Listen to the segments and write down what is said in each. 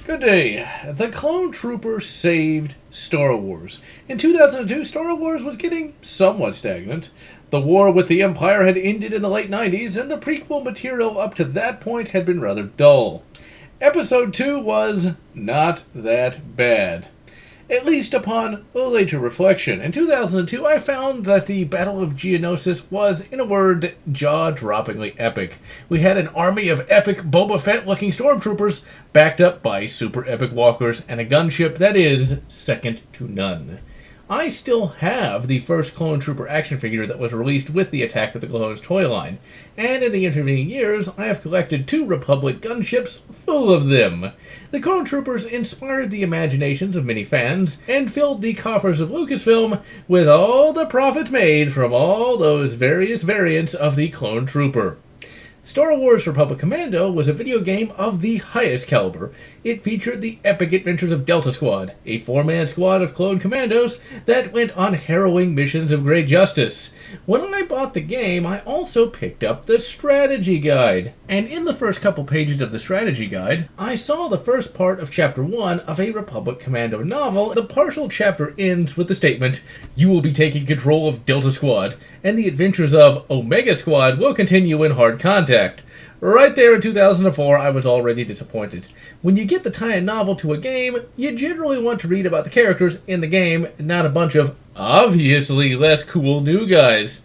Good day. The Clone Trooper saved Star Wars. In 2002, Star Wars was getting somewhat stagnant. The war with the Empire had ended in the late 90s, and the prequel material up to that point had been rather dull. Episode 2 was not that bad, at least upon later reflection. In 2002, I found that the Battle of Geonosis was, in a word, jaw-droppingly epic. We had an army of epic Boba Fett-looking stormtroopers backed up by super epic walkers and a gunship that is second to none. I still have the first Clone Trooper action figure that was released with the Attack of the Clones toy line, and in the intervening years, I have collected 2 Republic gunships full of them. The Clone Troopers inspired the imaginations of many fans, and filled the coffers of Lucasfilm with all the profits made from all those various variants of the Clone Trooper. Star Wars Republic Commando was a video game of the highest caliber. It featured the epic adventures of Delta Squad, a 4-man squad of clone commandos that went on harrowing missions of great justice. When I bought the game, I also picked up the strategy guide. And in the first couple pages of the strategy guide, I saw the first part of Chapter 1 of a Republic Commando novel. The partial chapter ends with the statement, "You will be taking control of Delta Squad, and the adventures of Omega Squad will continue in Hard Contact." Right there in 2004, I was already disappointed. When you get the tie-in novel to a game, you generally want to read about the characters in the game, not a bunch of obviously less cool new guys.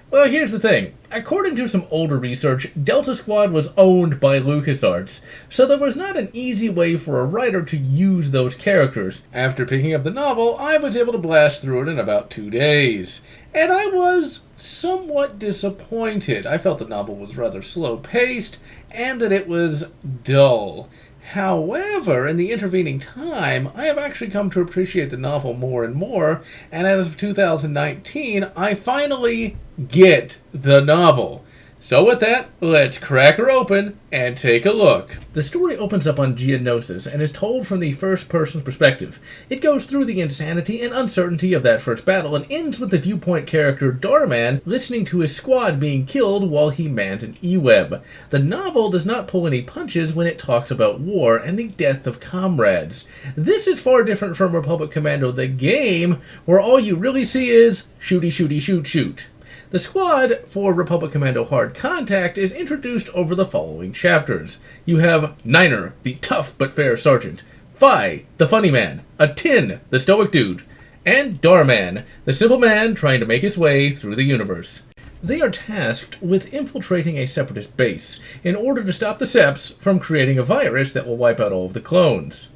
Well, here's the thing. According to some older research, Delta Squad was owned by LucasArts, so there was not an easy way for a writer to use those characters. After picking up the novel, I was able to blast through it in about 2 days. And I was somewhat disappointed. I felt the novel was rather slow-paced, and that it was dull. However, in the intervening time, I have actually come to appreciate the novel more and more, and as of 2019, I finally get the novel. So with that, let's crack her open and take a look. The story opens up on Geonosis and is told from the first-person's perspective. It goes through the insanity and uncertainty of that first battle and ends with the viewpoint character Darman listening to his squad being killed while he mans an E-Web. The novel does not pull any punches when it talks about war and the death of comrades. This is far different from Republic Commando the game, where all you really see is shooty shooty shoot shoot. The squad for Republic Commando Hard Contact is introduced over the following chapters. You have Niner, the tough but fair sergeant, Phi, the funny man, a Tin, the stoic dude, and Darman, the simple man trying to make his way through the universe. They are tasked with infiltrating a separatist base in order to stop the Seps from creating a virus that will wipe out all of the clones.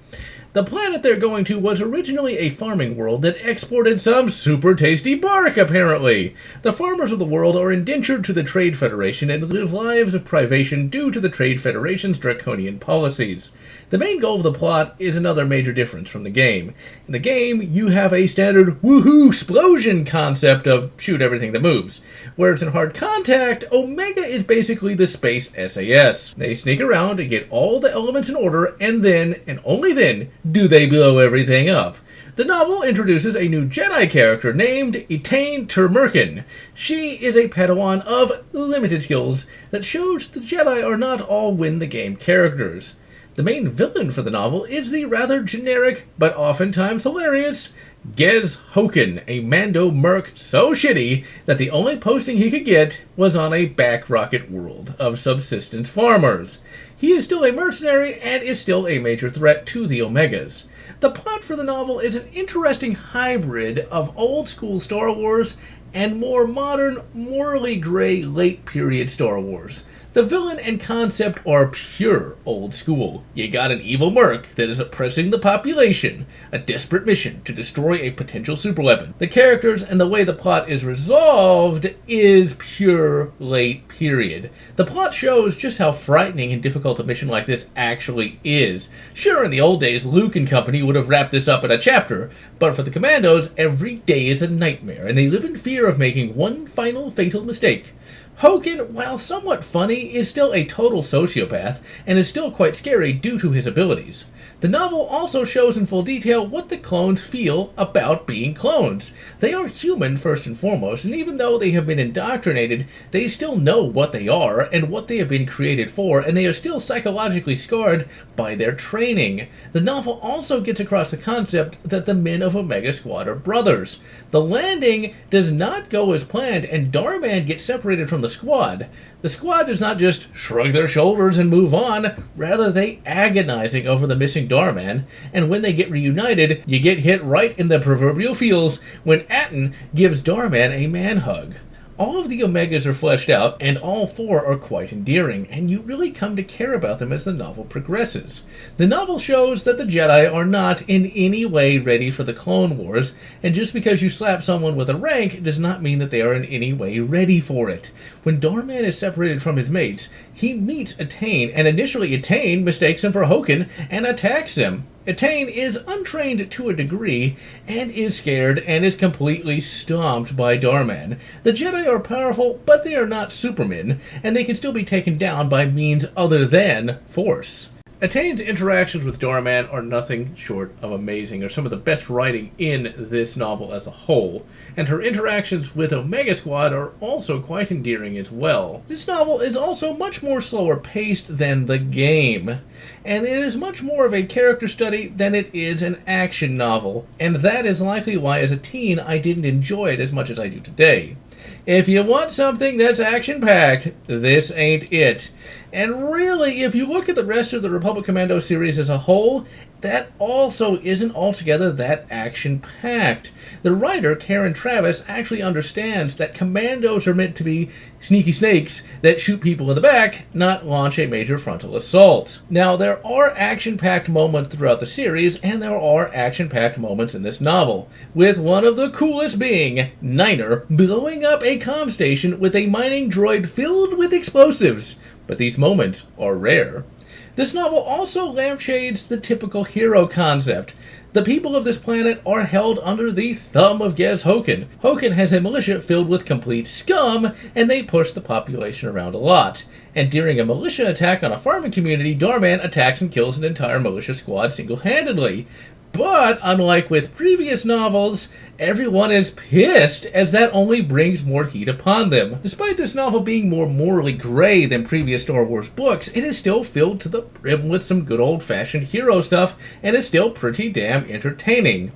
The planet they're going to was originally a farming world that exported some super tasty bark, apparently. The farmers of the world are indentured to the Trade Federation and live lives of privation due to the Trade Federation's draconian policies. The main goal of the plot is another major difference from the game. In the game, you have a standard woohoo explosion concept of shoot everything that moves. Whereas in Hard Contact, Omega is basically the space SAS. They sneak around and get all the elements in order, and then, and only then, do they blow everything up. The novel introduces a new Jedi character named Etain Turmerkin. She is a Padawan of limited skills that shows the Jedi are not all win-the-game characters. The main villain for the novel is the rather generic, but oftentimes hilarious, Gez Hoken, a Mando merc so shitty that the only posting he could get was on a back rocket world of subsistence farmers. He is still a mercenary and is still a major threat to the Omegas. The plot for the novel is an interesting hybrid of old-school Star Wars and more modern, morally gray, late-period Star Wars. The villain and concept are pure old school. You got an evil merc that is oppressing the population, a desperate mission to destroy a potential superweapon. The characters and the way the plot is resolved is pure late period. The plot shows just how frightening and difficult a mission like this actually is. Sure, in the old days, Luke and company would have wrapped this up in a chapter, but for the Commandos, every day is a nightmare, and they live in fear of making one final fatal mistake. Hoken, while somewhat funny, is still a total sociopath, and is still quite scary due to his abilities. The novel also shows in full detail what the clones feel about being clones. They are human first and foremost, and even though they have been indoctrinated, they still know what they are and what they have been created for, and they are still psychologically scarred by their training. The novel also gets across the concept that the men of Omega Squad are brothers. The landing does not go as planned, and Darman gets separated from the squad. The squad does not just shrug their shoulders and move on, rather they agonizing over the missing Darman, and when they get reunited, you get hit right in the proverbial feels when Atton gives Darman a man hug. All of the Omegas are fleshed out, and all four are quite endearing, and you really come to care about them as the novel progresses. The novel shows that the Jedi are not in any way ready for the Clone Wars, and just because you slap someone with a rank does not mean that they are in any way ready for it. When Darman is separated from his mates, he meets Attain, and initially Attain mistakes him for Hoken and attacks him. Attain is untrained to a degree, and is scared, and is completely stomped by Darman. The Jedi are powerful, but they are not Supermen, and they can still be taken down by means other than Force. Attain's interactions with Darman are nothing short of amazing, are some of the best writing in this novel as a whole, and her interactions with Omega Squad are also quite endearing as well. This novel is also much more slower paced than the game, and it is much more of a character study than it is an action novel, and that is likely why as a teen I didn't enjoy it as much as I do today. If you want something that's action-packed, this ain't it. And really, if you look at the rest of the Republic Commando series as a whole, that also isn't altogether that action-packed. The writer, Karen Traviss, actually understands that commandos are meant to be sneaky snakes that shoot people in the back, not launch a major frontal assault. Now, there are action-packed moments throughout the series, and there are action-packed moments in this novel, with one of the coolest being Niner blowing up a comm station with a mining droid filled with explosives. But these moments are rare. This novel also lampshades the typical hero concept. The people of this planet are held under the thumb of Gez Hoken. Hoken has a militia filled with complete scum, and they push the population around a lot. And during a militia attack on a farming community, Darman attacks and kills an entire militia squad single-handedly. But, unlike with previous novels, everyone is pissed, as that only brings more heat upon them. Despite this novel being more morally gray than previous Star Wars books, it is still filled to the brim with some good old-fashioned hero stuff, and is still pretty damn entertaining.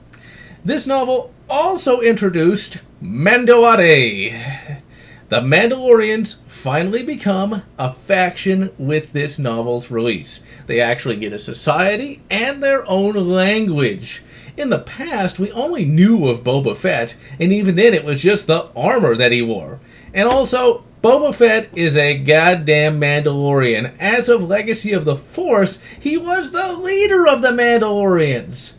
This novel also introduced Mandalorians. The Mandalorians finally become a faction with this novel's release. They actually get a society and their own language. In the past, we only knew of Boba Fett, and even then it was just the armor that he wore. And also, Boba Fett is a goddamn Mandalorian. As of Legacy of the Force, he was the leader of the Mandalorians.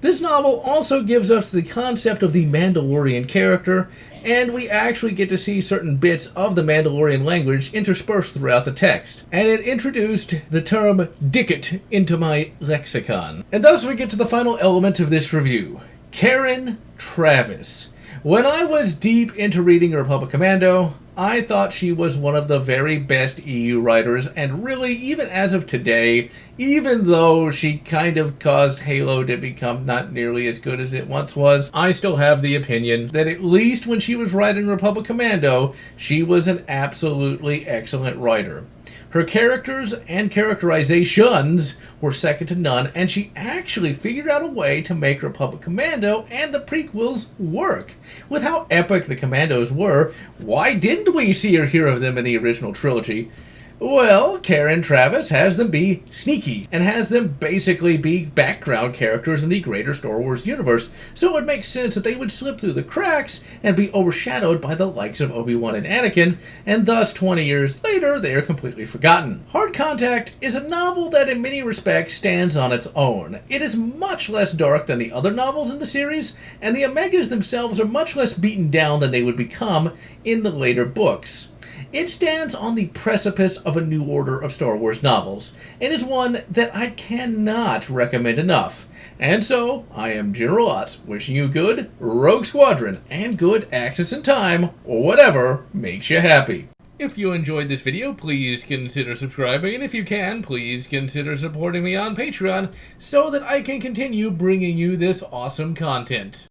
This novel also gives us the concept of the Mandalorian character, and we actually get to see certain bits of the Mandalorian language interspersed throughout the text. And it introduced the term "dickit" into my lexicon. And thus we get to the final element of this review. Karen Traviss. When I was deep into reading Republic Commando, I thought she was one of the very best EU writers, and really, even as of today, even though she kind of caused Halo to become not nearly as good as it once was, I still have the opinion that at least when she was writing Republic Commando, she was an absolutely excellent writer. Her characters and characterizations were second to none, and she actually figured out a way to make Republic Commando and the prequels work. With how epic the Commandos were, why didn't we see or hear of them in the original trilogy? Well, Karen Traviss has them be sneaky, and has them basically be background characters in the greater Star Wars universe, so it makes sense that they would slip through the cracks and be overshadowed by the likes of Obi-Wan and Anakin, and thus 20 years later they are completely forgotten. Hard Contact is a novel that in many respects stands on its own. It is much less dark than the other novels in the series, and the Omegas themselves are much less beaten down than they would become in the later books. It stands on the precipice of a new order of Star Wars novels, and is one that I cannot recommend enough. And so, I am GeneralLotz, wishing you good Rogue Squadron, and good Axis in Time, or whatever makes you happy. If you enjoyed this video, please consider subscribing, and if you can, please consider supporting me on Patreon so that I can continue bringing you this awesome content.